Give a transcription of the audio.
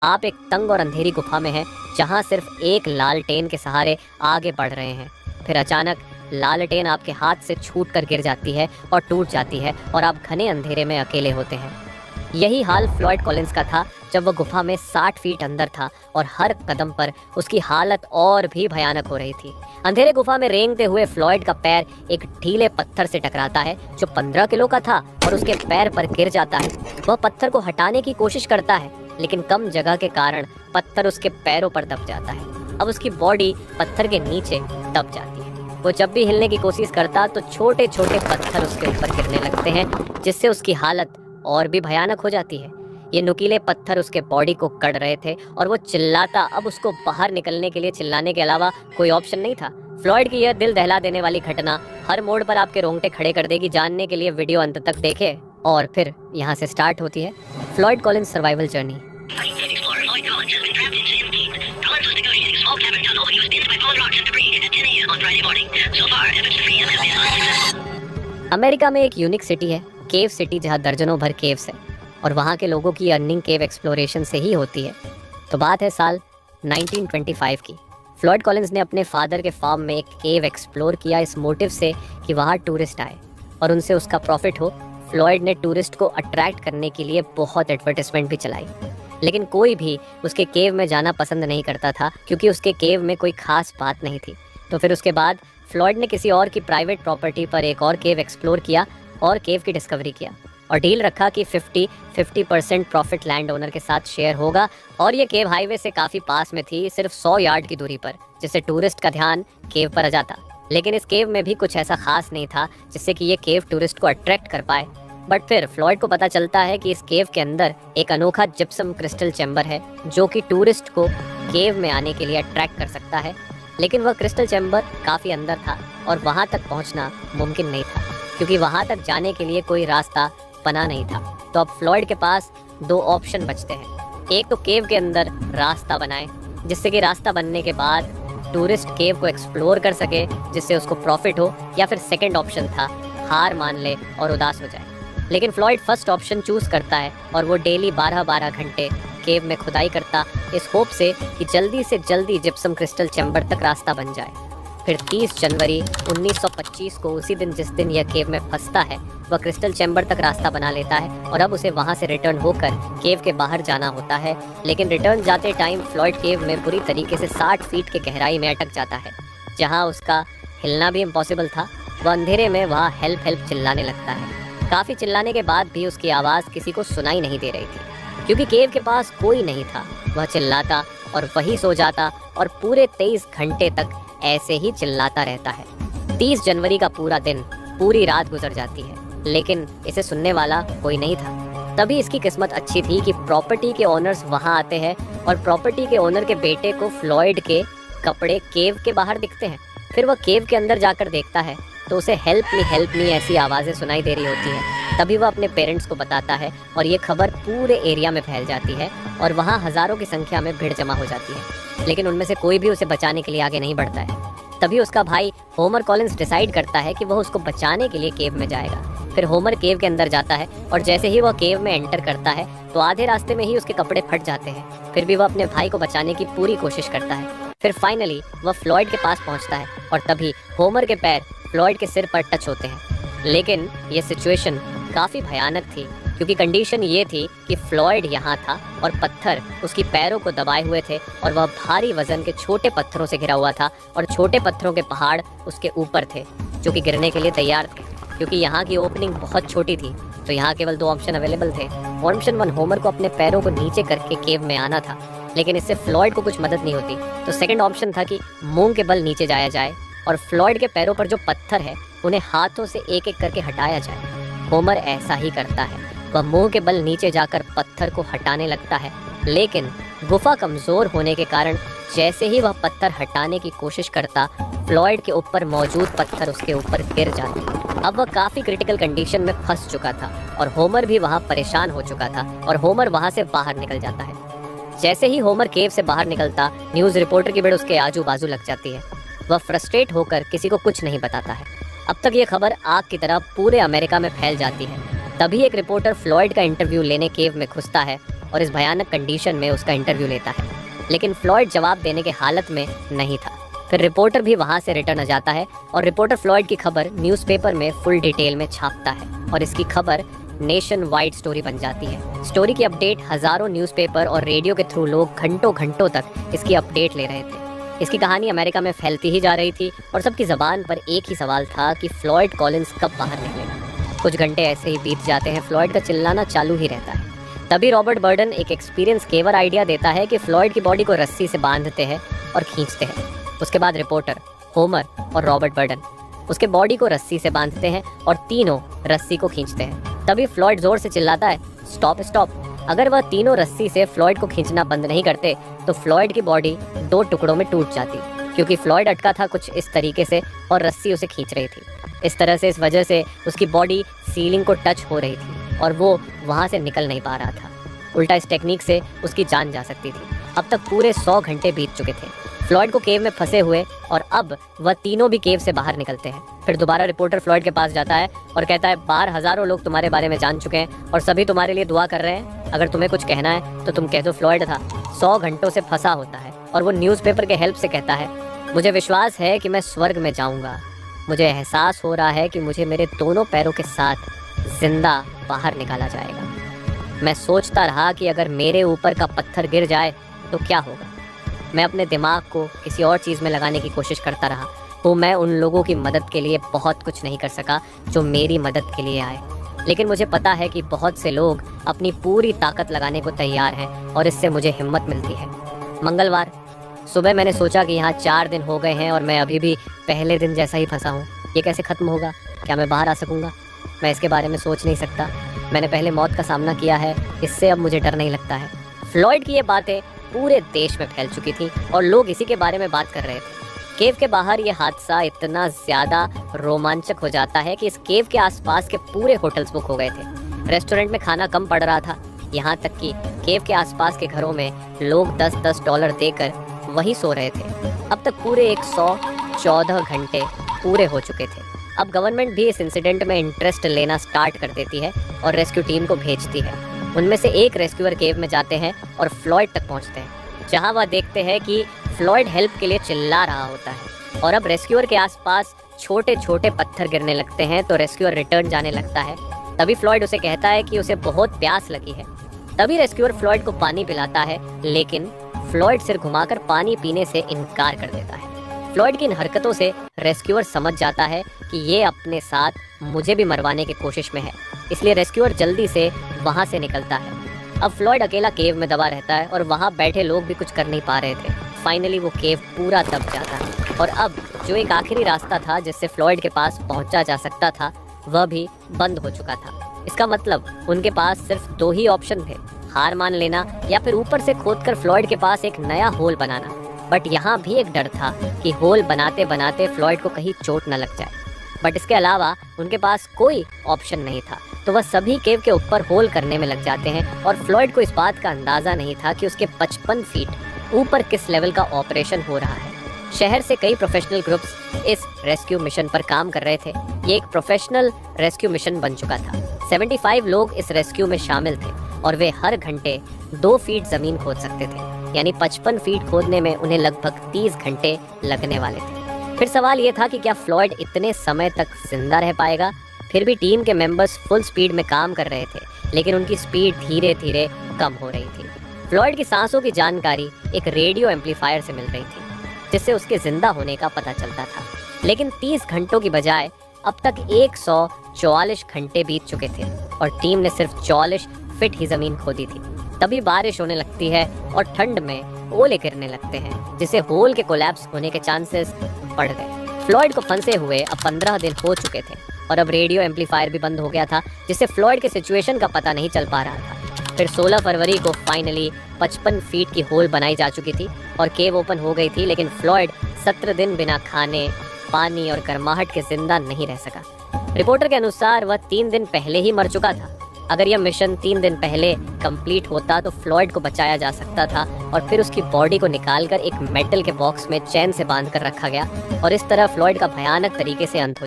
आप एक तंग और अंधेरी गुफा में हैं जहां सिर्फ एक लालटेन के सहारे आगे बढ़ रहे हैं। फिर अचानक लालटेन आपके हाथ से छूट कर गिर जाती है और टूट जाती है और आप घने अंधेरे में अकेले होते हैं। यही हाल फ्लॉयड कॉलिंस का था जब वह गुफा में 60 फीट अंदर था और हर कदम पर उसकी हालत और भी भयानक हो रही थी। अंधेरे गुफा में रेंगते हुए फ्लॉयड का पैर एक ढीले पत्थर से टकराता है जो 15 किलो का था और उसके पैर पर गिर जाता है। वह पत्थर को हटाने की कोशिश करता है लेकिन कम जगह के कारण पत्थर उसके पैरों पर दब जाता है। अब उसकी बॉडी पत्थर के नीचे दब जाती है। वो जब भी हिलने की कोशिश करता तो छोटे छोटे पत्थर उसके ऊपर गिरने लगते हैं जिससे उसकी हालत और भी भयानक हो जाती है। ये नुकीले पत्थर उसके बॉडी को कड़ रहे थे और वो चिल्लाता। अब उसको बाहर निकलने के लिए चिल्लाने के अलावा कोई ऑप्शन नहीं था। फ्लॉयड की यह दिल दहला देने वाली घटना हर मोड़ पर आपके रोंगटे खड़े कर देगी। जानने के लिए वीडियो अंत तक देखें। और फिर यहाँ से स्टार्ट होती है Floyd Collins survival journey. America में एक यूनिक सिटी है, केव सिटी, जहाँ दर्जनों भर केव्स है और वहाँ के लोगों की अर्निंग केव एक्सप्लोरेशन से ही होती है। तो बात है साल 1925 की। फ्लॉयड कॉलिंस ने अपने फादर के फार्म में एक केव एक्सप्लोर किया इस मोटिव से कि वहाँ टूरिस्ट आए और उनसे उसका प्रॉफिट हो। फ्लॉयड ने टूरिस्ट को अट्रैक्ट करने के लिए बहुत एडवर्टाइजमेंट भी चलाई, लेकिन कोई भी उसके केव में जाना पसंद नहीं करता था क्योंकि उसके केव में कोई खास बात नहीं थी। तो फिर उसके बाद फ्लॉयड ने किसी और की प्राइवेट प्रॉपर्टी पर एक और केव एक्सप्लोर किया और केव की डिस्कवरी किया और डील रखा कि 50% प्रॉफिट लैंड ओनर के साथ शेयर होगा। और ये केव हाईवे से काफ़ी पास में थी, सिर्फ 100 यार्ड की दूरी पर, जिससे टूरिस्ट का ध्यान केव पर आ जाता। लेकिन इस केव में भी कुछ ऐसा खास नहीं था जिससे कि ये केव टूरिस्ट को अट्रैक्ट कर पाए। बट फिर फ्लॉयड को पता चलता है कि इस केव के अंदर एक अनोखा जिप्सम क्रिस्टल चैम्बर है जो कि टूरिस्ट को केव में आने के लिए अट्रैक्ट कर सकता है। लेकिन वह क्रिस्टल चैम्बर काफ़ी अंदर था और वहाँ तक पहुँचना मुमकिन नहीं था क्योंकि वहाँ तक जाने के लिए कोई रास्ता बना नहीं था। तो अब फ्लॉयड के पास 2 ऑप्शन बचते हैं। एक तो केव के अंदर रास्ता बनाए जिससे कि रास्ता बनने के बाद टूरिस्ट केव को एक्सप्लोर कर सके जिससे उसको प्रॉफिट हो, या फिर सेकंड ऑप्शन था हार मान ले और उदास हो जाए। लेकिन फ्लॉयड फर्स्ट ऑप्शन चूज करता है और वो डेली 12-12 घंटे केव में खुदाई करता इस होप से कि जल्दी से जल्दी जिप्सम क्रिस्टल चैम्बर तक रास्ता बन जाए। फिर 30 जनवरी 1925 को, उसी दिन जिस दिन यह केव में फंसता है, वह क्रिस्टल चैम्बर तक रास्ता बना लेता है और अब उसे वहां से रिटर्न होकर केव के बाहर जाना होता है। लेकिन रिटर्न जाते टाइम फ्लॉयड केव में बुरी तरीके से 60 फीट के गहराई में अटक जाता है जहां उसका हिलना भी इम्पॉसिबल था। वह अंधेरे में वहाँ हेल्प हेल्प चिल्लाने लगता है। काफ़ी चिल्लाने के बाद भी उसकी आवाज़ किसी को सुनाई नहीं दे रही थी क्योंकि केव के पास कोई नहीं था। वह चिल्लाता और वही सो जाता और पूरे 23 घंटे तक ऐसे ही चिल्लाता रहता है। 30 जनवरी का पूरा दिन, पूरी रात गुजर जाती है लेकिन इसे सुनने वाला कोई नहीं था। तभी इसकी किस्मत अच्छी थी कि प्रॉपर्टी के ओनर्स वहां आते हैं और प्रॉपर्टी के ओनर के बेटे को फ्लॉयड के कपड़े केव के बाहर दिखते हैं। फिर वह केव के अंदर जाकर देखता है तो उसे हेल्प मी ऐसी आवाज़ें सुनाई दे रही होती हैं। तभी वह अपने पेरेंट्स को बताता है और ये खबर पूरे एरिया में फैल जाती है और वहाँ हज़ारों की संख्या में भीड़ जमा हो जाती है। लेकिन उनमें से कोई भी उसे बचाने के लिए आगे नहीं बढ़ता है। तभी उसका भाई होमर कॉलिंस डिसाइड करता है कि वह उसको बचाने के लिए केव में जाएगा। फिर होमर केव के अंदर जाता है और जैसे ही वह केव में एंटर करता है तो आधे रास्ते में ही उसके कपड़े फट जाते हैं। फिर भी वह अपने भाई को बचाने की पूरी कोशिश करता है। फिर फाइनली वह फ्लॉयड के पास पहुंचता है और तभी होमर के पैर फ्लॉयड के सिर पर टच होते हैं। लेकिन ये सिचुएशन काफ़ी भयानक थी क्योंकि कंडीशन ये थी कि फ्लॉयड यहाँ था और पत्थर उसकी पैरों को दबाए हुए थे और वह भारी वजन के छोटे पत्थरों से घिरा हुआ था और छोटे पत्थरों के पहाड़ उसके ऊपर थे जो कि गिरने के लिए तैयार थे। क्योंकि यहाँ की ओपनिंग बहुत छोटी थी तो यहाँ केवल 2 ऑप्शन अवेलेबल थे। ऑप्शन 1, होमर को अपने पैरों को नीचे करके केव में आना था, लेकिन इससे फ्लॉयड को कुछ मदद नहीं होती। तो सेकंड ऑप्शन था कि मुंह के बल नीचे जाया जाए और फ्लॉयड के पैरों पर जो पत्थर है उन्हें हाथों से एक एक करके हटाया जाए। होमर ऐसा ही करता है। वह मुंह के बल नीचे जाकर पत्थर को हटाने लगता है, लेकिन गुफा कमज़ोर होने के कारण जैसे ही वह पत्थर हटाने की कोशिश करता, फ्लॉयड के ऊपर मौजूद पत्थर उसके ऊपर गिर जाते। अब वह काफ़ी क्रिटिकल कंडीशन में फंस चुका था और होमर भी वहाँ परेशान हो चुका था और होमर वहाँ से बाहर निकल जाता है। जैसे ही होमर केव से बाहर निकलता, न्यूज़ रिपोर्टर की भीड़ उसके आजू बाजू लग जाती है। वह फ्रस्ट्रेट होकर किसी को कुछ नहीं बताता है। अब तक ये खबर आग की तरह पूरे अमेरिका में फैल जाती है। तभी एक रिपोर्टर फ्लॉयड का इंटरव्यू लेने केव में घुसता है और इस भयानक कंडीशन में उसका इंटरव्यू लेता है, लेकिन फ्लॉयड जवाब देने के हालत में नहीं था। फिर रिपोर्टर भी वहाँ से रिटर्न आ जाता है और रिपोर्टर फ्लॉयड की खबर न्यूज़पेपर में फुल डिटेल में छापता है और इसकी खबर नेशन वाइड स्टोरी बन जाती है। स्टोरी की अपडेट हज़ारों न्यूज़पेपर और रेडियो के थ्रू लोग घंटों घंटों तक इसकी अपडेट ले रहे थे। इसकी कहानी अमेरिका में फैलती ही जा रही थी और सबकी ज़बान पर एक ही सवाल था कि फ्लॉयड कॉलिंस कब बाहर निकलेगा। कुछ घंटे ऐसे ही बीत जाते हैं, फ्लॉयड का चिल्लाना चालू ही रहता है। तभी रॉबर्ट बर्डन एक एक्सपीरियंस केवर आइडिया देता है कि फ्लॉयड की बॉडी को रस्सी से बांधते हैं और खींचते हैं। उसके बाद रिपोर्टर, होमर और रॉबर्ट बर्डन उसके बॉडी को रस्सी से बांधते हैं और तीनों रस्सी को खींचते हैं। तभी फ्लॉयड जोर से चिल्लाता है, स्टॉप स्टॉप। अगर वह तीनों रस्सी से फ्लॉयड को खींचना बंद नहीं करते तो फ्लॉयड की बॉडी 2 टुकड़ों में टूट जाती, क्योंकि फ्लॉयड अटका था कुछ इस तरीके से और रस्सी उसे खींच रही थी। इस तरह से, इस वजह से उसकी बॉडी सीलिंग को टच हो रही थी और वो वहाँ से निकल नहीं पा रहा था। उल्टा इस टेक्निक से उसकी जान जा सकती थी। अब तक पूरे 100 घंटे बीत चुके थे फ्लॉयड को केव में फंसे हुए और अब वह तीनों भी केव से बाहर निकलते हैं। फिर दोबारा रिपोर्टर फ्लॉयड के पास जाता है और कहता है, बाहर हज़ारों लोग तुम्हारे बारे में जान चुके हैं और सभी तुम्हारे लिए दुआ कर रहे हैं। अगर तुम्हें कुछ कहना है तो तुम कह दो। फ्लॉयड था 100 घंटों से फंसा होता है और वो न्यूज़पेपर के हेल्प से कहता है, मुझे विश्वास है कि मैं स्वर्ग में जाऊँगा। मुझे एहसास हो रहा है कि मुझे मेरे दोनों पैरों के साथ जिंदा बाहर निकाला जाएगा। मैं सोचता रहा कि अगर मेरे ऊपर का पत्थर गिर जाए तो क्या होगा। मैं अपने दिमाग को किसी और चीज़ में लगाने की कोशिश करता रहा। तो मैं उन लोगों की मदद के लिए बहुत कुछ नहीं कर सका जो मेरी मदद के लिए आए, लेकिन मुझे पता है कि बहुत से लोग अपनी पूरी ताकत लगाने को तैयार हैं और इससे मुझे हिम्मत मिलती है। मंगलवार सुबह मैंने सोचा कि यहाँ 4 दिन हो गए हैं और मैं अभी भी पहले दिन जैसा ही फंसा हूँ। ये कैसे ख़त्म होगा? क्या मैं बाहर आ सकूँगा? मैं इसके बारे में सोच नहीं सकता। मैंने पहले मौत का सामना किया है, इससे अब मुझे डर नहीं लगता है। फ्लॉयड की ये बातें पूरे देश में फैल चुकी थी और लोग इसी के बारे में बात कर रहे थे। केव के बाहर ये हादसा इतना ज़्यादा रोमांचक हो जाता है कि इस केव के आसपास के पूरे होटल्स बुक हो गए थे। रेस्टोरेंट में खाना कम पड़ रहा था, यहाँ तक कि केव के आसपास के घरों में लोग $10 देकर वही सो रहे थे। अब तक पूरे 114 घंटे पूरे हो चुके थे। अब गवर्नमेंट भी इस इंसिडेंट में इंटरेस्ट लेना स्टार्ट कर देती है और रेस्क्यू टीम को भेजती है। उनमें से एक रेस्क्यूअर केव में जाते हैं और फ्लॉयड तक पहुंचते हैं, जहां वह देखते हैं कि फ्लॉयड हेल्प के लिए चिल्ला रहा होता है और अब रेस्क्यूअर के आसपास छोटे छोटे पत्थर गिरने लगते हैं। तो रेस्क्यूअर रिटर्न जाने लगता है। तभी फ्लॉयड उसे कहता है कि उसे बहुत प्यास लगी है। तभी रेस्क्यूअर फ्लॉयड को पानी पिलाता है, लेकिन फ्लॉयड सिर घुमाकर पानी पीने से इनकार कर देता है। फ्लॉयड की इन हरकतों से रेस्क्यूअर समझ जाता है कि ये अपने साथ मुझे भी मरवाने की कोशिश में है, इसलिए रेस्क्यूअर जल्दी से वहाँ से निकलता है। अब फ्लॉयड अकेला केव में दबा रहता है और वहाँ बैठे लोग भी कुछ कर नहीं पा रहे थे। फाइनली वो केव पूरा दब जाता है और अब जो एक आखिरी रास्ता था जिससे फ्लॉयड के पास पहुँचा जा सकता था, वह भी बंद हो चुका था। इसका मतलब उनके पास सिर्फ 2 ही ऑप्शन थे, हार मान लेना या फिर ऊपर से खोदकर फ्लॉयड के पास एक नया होल बनाना। बट यहाँ भी एक डर था कि होल बनाते बनाते फ्लॉयड को कहीं चोट न लग जाए। बट इसके अलावा उनके पास कोई ऑप्शन नहीं था, तो वह सभी केव के ऊपर होल करने में लग जाते हैं और फ्लॉयड को इस बात का अंदाज़ा नहीं था कि उसके 55 फीट ऊपर किस लेवल का ऑपरेशन हो रहा है। शहर से कई प्रोफेशनल ग्रुप्स इस रेस्क्यू मिशन पर काम कर रहे थे। ये एक प्रोफेशनल रेस्क्यू मिशन बन चुका था। 75 लोग इस रेस्क्यू में शामिल थे और वे हर घंटे 2 फीट ज़मीन खोद सकते थे, यानी 55 फीट खोदने में उन्हें लगभग 30 घंटे लगने वाले थे। फिर सवाल ये था कि क्या फ्लॉयड इतने समय तक जिंदा रह पाएगा। फिर भी टीम के मेंबर्स फुल स्पीड में काम कर रहे थे, लेकिन उनकी स्पीड धीरे धीरे कम हो रही थी। फ्लॉयड की सांसों की जानकारी एक रेडियो एम्पलीफायर से मिल रही थी, जिससे उसके जिंदा होने का पता चलता था। लेकिन 30 घंटों की बजाय अब तक 144 घंटे बीत चुके थे और टीम ने सिर्फ 44 फीट ही जमीन खोदी थी। तभी बारिश होने लगती है और ठंड में ओले गिरने लगते हैं, जिससे होल के कोलैप्स होने के चांसेस बढ़ गए। फ्लॉयड को फंसे हुए अब 15 दिन हो चुके थे और अब रेडियो एम्पलीफायर भी बंद हो गया था, जिससे फ्लॉयड के सिचुएशन का पता नहीं चल पा रहा था। फिर 16 फरवरी को फाइनली 55 फीट की होल बनाई जा चुकी थी और केव ओपन हो गई थी, लेकिन फ्लॉयड 17 दिन बिना खाने, पानी और गर्माहट के जिंदा नहीं रह सका। रिपोर्टर के अनुसार वह 3 दिन पहले ही मर चुका था। अगर यह मिशन 3 दिन पहले कंप्लीट होता तो फ्लॉयड को बचाया जा सकता था और फिर उसकी बॉडी को निकालकर एक मेटल के बॉक्स में चैन से बांध कर रखा गया और इस तरह फ्लॉयड का भयानक तरीके से अंत हो